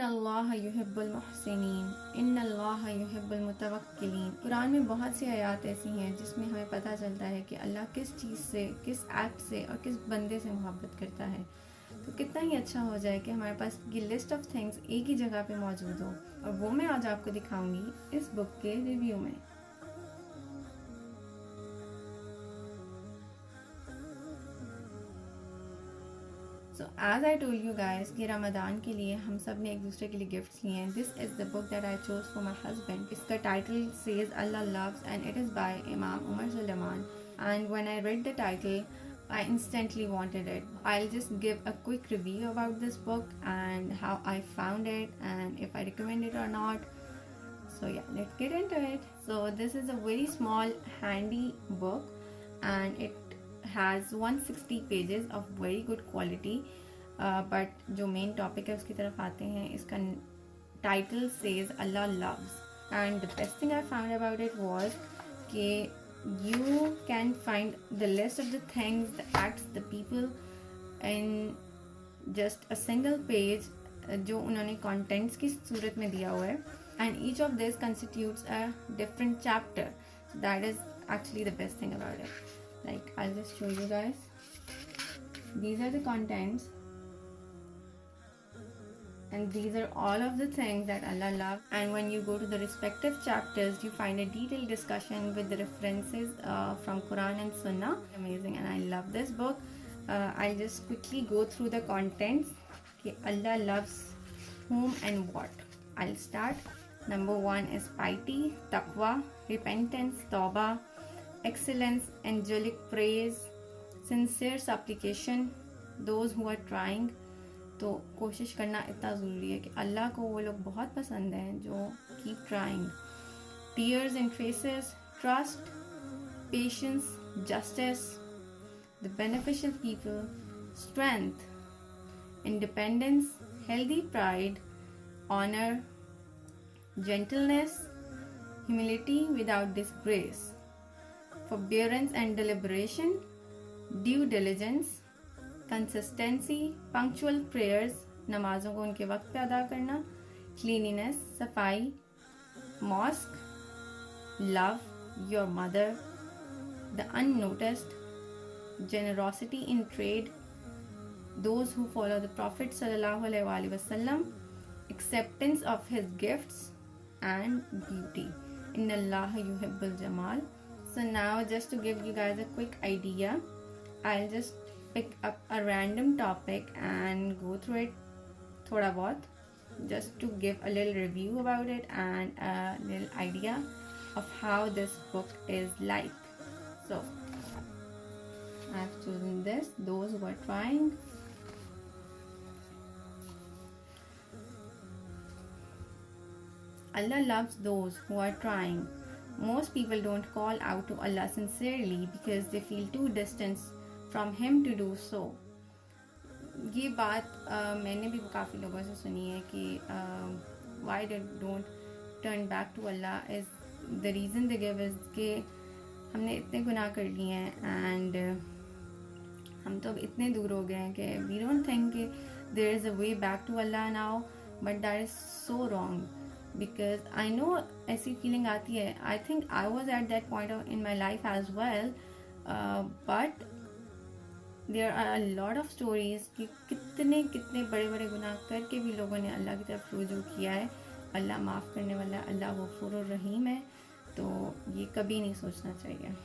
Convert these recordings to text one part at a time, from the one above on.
इन्नल्लाह युहिब्बुल मुहसिनीन, इन्नल्लाह युहिब्बुल मुतवक्किलीन। कुरान में बहुत सी आयत ऐसी हैं जिसमें हमें पता चलता है कि अल्लाह किस चीज़ से, किस एक्ट से और किस बंदे से मोहब्बत करता है। तो कितना ही अच्छा हो जाए कि हमारे पास ये लिस्ट ऑफ थिंग्स एक ही जगह पे मौजूद हो, और वो मैं आज आपको दिखाऊंगी इस बुक के रिव्यू में। So as I told you guys कि रमज़ान के लिए हम सब ने एक दूसरे के लिए गिफ्ट्स लिए हैं। This is the book that I chose for my husband. इसका title says Allah Loves and it is by Imam Umar Sulaiman. And when I read the title, I instantly wanted it. I'll just give a quick review about this book and how I found it and if I recommend it or not. So yeah, let's get into it. So this is a very small handy book and it has 160 pages of very good quality. But जो main topic है उसकी तरफ आते हैं। इसका title says Allah loves and the best thing I found about it was कि you can find the list of the things, the acts, the people in just a single page जो उन्होंने contents की सूरत में दिया हुआ है, and each of this constitutes a different chapter. So that is actually the best thing about it. Like I'll just show you guys. These are the contents and these are all of the things that Allah loves, and when you go to the respective chapters you find a detailed discussion with the references from Quran and Sunnah. Amazing, and I love this book. I'll just quickly go through the contents कि Allah loves whom and what. I'll start. Number 1 is piety, taqwa, repentance, tawbah, excellence, angelic praise, sincere supplication, those who are trying. तो कोशिश करना इतना ज़रूरी है कि अल्लाह को वो लोग बहुत पसंद हैं जो keep trying. Tears and faces, trust, patience, justice, the beneficial people, strength, independence, healthy pride, honor, gentleness, humility without disgrace, forbearance and deliberation, due diligence, consistency, punctual prayers, नमाज़ों को उनके वक्त पे अदा करना, cleanliness, सफाई, mosque, love, your mother, the unnoticed, generosity in trade, those who follow the Prophet sallallahu alaihi wasallam, acceptance of his gifts, and beauty. Inna Allah yuhibbul jamal. So now just to give you guys a quick idea, I'll just pick up a random topic and go through it thoda bahut, just to give a little review about it and a little idea of how this book is like. So I've chosen this, those who are trying. Allah loves those who are trying. Most people don't call out to Allah sincerely because they feel too distant from Him to do so. ये बात मैंने भी काफ़ी लोगों से सुनी है कि why they don't turn back to Allah is the reason they give is कि हमने इतने गुनाह कर लिए हैं and हम तो अब इतने दूर हो गए हैं कि we don't think कि there is a way back to Allah now, but that is so wrong. Because I know ऐसी feeling आती है. I think I was at that point in my life as well, but there are a lot of stories कि कितने कितने बड़े बड़े गुनाह करके भी लोगों ने अल्लाह की तरफ रुजू किया है. अल्लाह माफ़ करने वाला, अल्लाह गफूर और रहीम है, तो ये कभी नहीं सोचना चाहिए.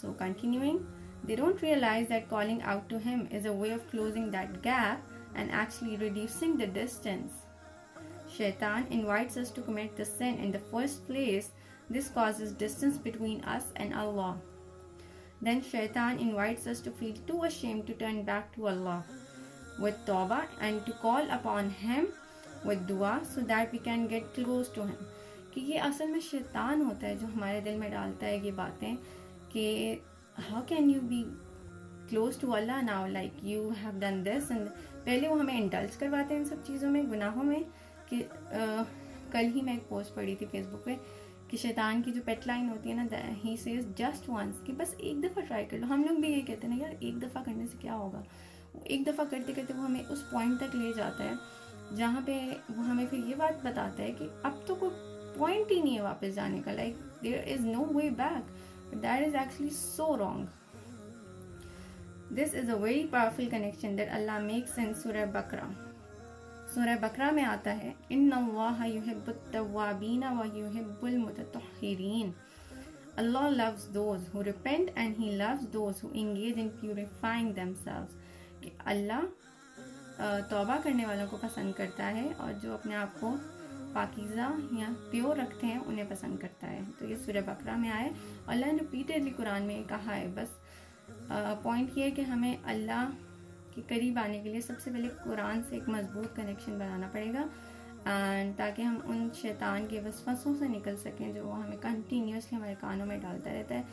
So continuing, they don't realize that calling out to Him is a way of closing that gap and actually reducing the distance. Shaitan invites us to commit the sin in the first place. This causes distance between us and Allah. Then Shaitan invites us to feel too ashamed to turn back to Allah with tawbah and to call upon Him with dua so that we can get close to Him. कि ये असल में शैतान होता है जो हमारे दिल में डालता है ये बातें कि how can you be close to Allah now, like you have done this, and पहले वो हमें इंडल्ज करवाते हैं इन सब चीज़ों में, गुनाहों में. कि कल ही मैं एक पोस्ट पढ़ी थी फेसबुक पे कि शैतान की जो पेट लाइन होती है ना, ही सेज जस्ट वंस, कि बस एक दफ़ा ट्राई कर लो. हम लोग भी ये कहते हैं ना यार एक दफ़ा करने से क्या होगा. एक दफ़ा करते करते वो हमें उस पॉइंट तक ले जाता है जहाँ पे वो हमें फिर ये बात बताता है कि अब तो कोई पॉइंट ही नहीं है वापस जाने का, like there is no way back, but that is actually so wrong. This is a very powerful connection that Allah makes in Surah Baqarah. सूरह बकरा में आता है, इन्नल्लाह युहिब्बुत तव्वाबीन व युहिब्बुल मुतत्तहिरीन. Allah loves those who repent and He loves those who engage in purifying themselves. कि अल्लाह तौबा करने वालों को पसंद करता है और जो अपने आप को पाकीज़ा या प्योर रखते हैं उन्हें पसंद करता है. तो ये सूरह बकरा में आए. अल्लाह ने रिपीटेडली कुरान में कहा है. बस पॉइंट ये है कि हमें अल्लाह के करीब आने के लिए सबसे पहले कुरान से एक मजबूत कनेक्शन बनाना पड़ेगा, एंड ताकि हम उन शैतान के वसवसों से निकल सकें जो वो हमें कंटिन्यूसली हमारे कानों में डालता रहता है.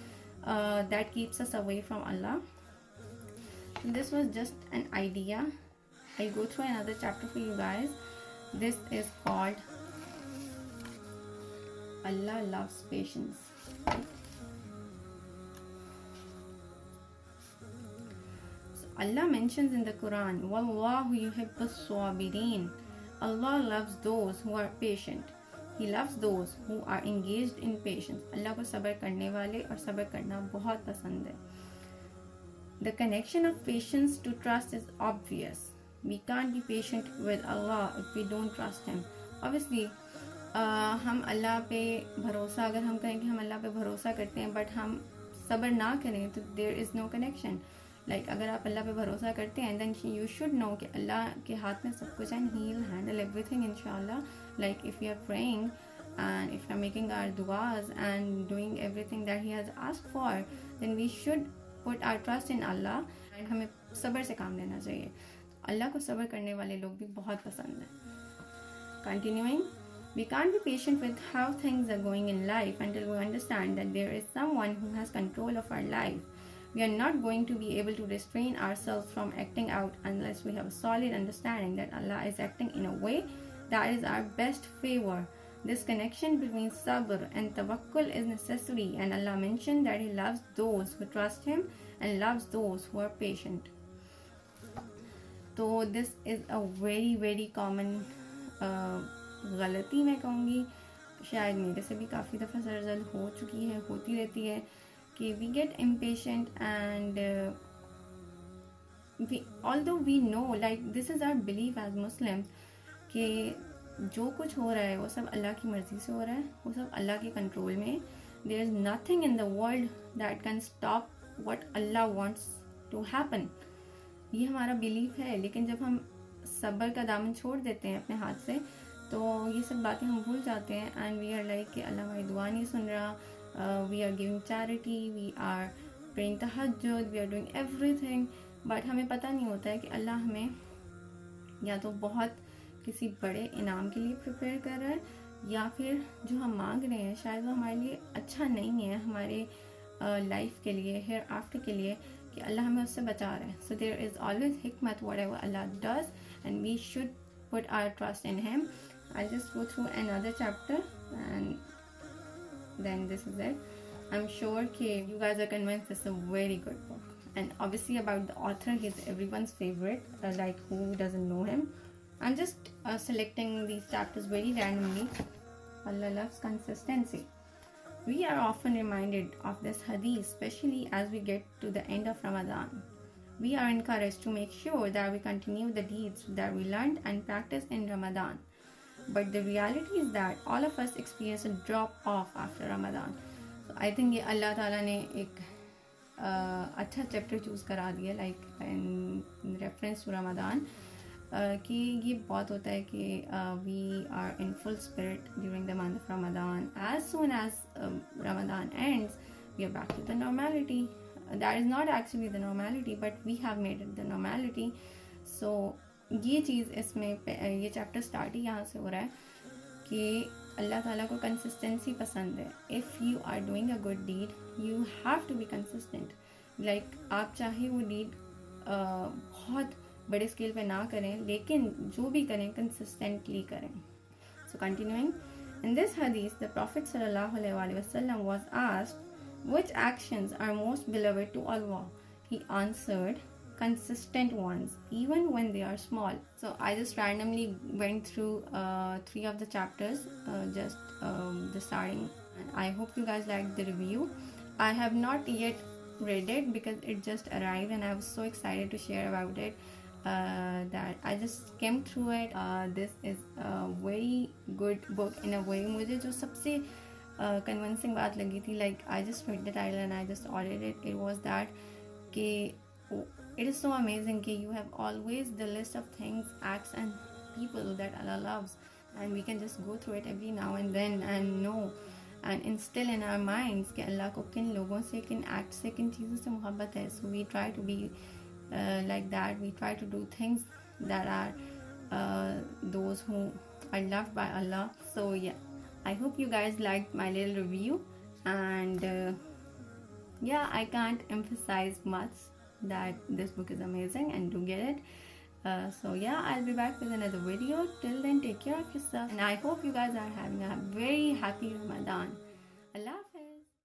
That keeps us away from Allah. This was just an idea. I go through another chapter for you guys. This is called Allah loves patience. Allah mentions in the Quran, Wallahu yuhibbus sabirin. Allah loves those who are patient. He loves those who are engaged in patience. Allah को सब्र करने वाले और सब्र करना बहुत पसंद है. The connection of patience to trust is obvious. We can't be patient with Allah if we don't trust Him. Obviously, हम अल्लाह पे भरोसा, अगर हम कहें कि हम अल्लाह पे भरोसा करते हैं बट हम सब्र ना करें तो there is no connection. Like अगर आप अल्लाह पे भरोसा करते हैं देन यू शुड नो कि अल्लाह के हाथ में सब कुछ है and he will handle everything इंशाल्लाह. Like if you are praying and if you are making our दुआज and doing everything that he has asked for, then we should put our trust in Allah and हमें सब्र से काम लेना चाहिए. अल्लाह को सब्र करने वाले लोग भी बहुत पसंद हैं. Continuing, we can't be patient with how things are going in life until we understand that there is someone who has control of our life. We are not going to be able to restrain ourselves from acting out unless we have a solid understanding that Allah is acting in a way that is our best favor. This connection between sabr and tawakkul is necessary, and Allah mentioned that He loves those who trust Him and loves those who are patient. So this is a very very common गलती मैं कहूँगी, शायद मेरे से भी काफ़ी दफ़ा सरजद हो चुकी है, होती रहती है कि we get impatient and although we know like this is our belief as Muslim कि जो कुछ हो रहा है वो सब अल्लाह की मर्ज़ी से हो रहा है, वो सब अल्लाह के कंट्रोल में. There is nothing in the world that can stop what Allah wants to happen. ये हमारा बिलीफ है. लेकिन जब हम सब्र का दामन छोड़ देते हैं अपने हाथ से तो ये सब बातें हम भूल जाते हैं एंड वी आर लाइक कि अल्लाह हमारी दुआ नहीं सुन रहा. We are giving charity, we are praying तहज्जुद, we are doing everything, but हमें पता नहीं होता है कि अल्लाह हमें या तो बहुत किसी बड़े इनाम के लिए प्रिपेयर कर रहा है या फिर जो हम मांग रहे हैं शायद वो हमारे लिए अच्छा नहीं है, हमारे लाइफ के लिए, हेयर आफ्टर के लिए, कि अल्लाह हमें उससे बचा रहा है. सो देयर इज़ ऑलवेज हिकमत whatever Allah does and we should put our trust in him. I'll just go through another chapter and then this is it. I'm sure you guys are convinced it's a very good book, and obviously about the author, he's everyone's favorite, like who doesn't know him. I'm just selecting these chapters very randomly. Allah loves consistency. We are often reminded of this hadith, especially as we get to the end of Ramadan. We are encouraged to make sure that we continue the deeds that we learned and practiced in Ramadan. But the reality is that all of us experience a drop off after Ramadan. So I think ये अल्लाह ताला ने एक अच्छा chapter choose करा दिया, like in reference to Ramadan, कि ये बहुत होता है कि we are in full spirit during the month of Ramadan. As soon as Ramadan ends we are back to the normality. That is not actually the normality but we have made it the normality. So ये चीज़ इसमें ये chapter start ही यहाँ से हो रहा है कि अल्लाह ताला को कंसिस्टेंसी पसंद है. If you are doing a good deed you have to be consistent. Like आप चाहे वो डीड बहुत बड़े स्केल पे ना करें, लेकिन जो भी करें कंसिस्टेंटली करें. सो कंटिन्यूइंग, इन दिस हदीस द प्रॉफिट सल्लल्लाहु अलैहि वसल्लम was asked which actions are most beloved to Allah. He answered consistent ones, even when they are small. So I just randomly went through 3 of the chapters, just the starting. I hope you guys liked the review. I have not yet read it because it just arrived and I was so excited to share about it, that I just skimmed through it. This is a very good book in a way. मुझे जो सबसे convincing बात लगी थी, like I just read the title and I just ordered it. It was that कि it is so amazing कि you have always the list of things, acts and people that Allah loves, and we can just go through it every now and then and know and instill in our minds कि अल्लाह को किन लोगों से, किन act से, किन चीज़ों से मोहब्बत है. So we try to be like that. We try to do things that are those who are loved by Allah. So yeah, I hope you guys liked my little review, and yeah, I can't emphasize much that this book is amazing and do get it. So yeah, I'll be back with another video. Till then, take care of yourself, and I hope you guys are having a very happy Ramadan.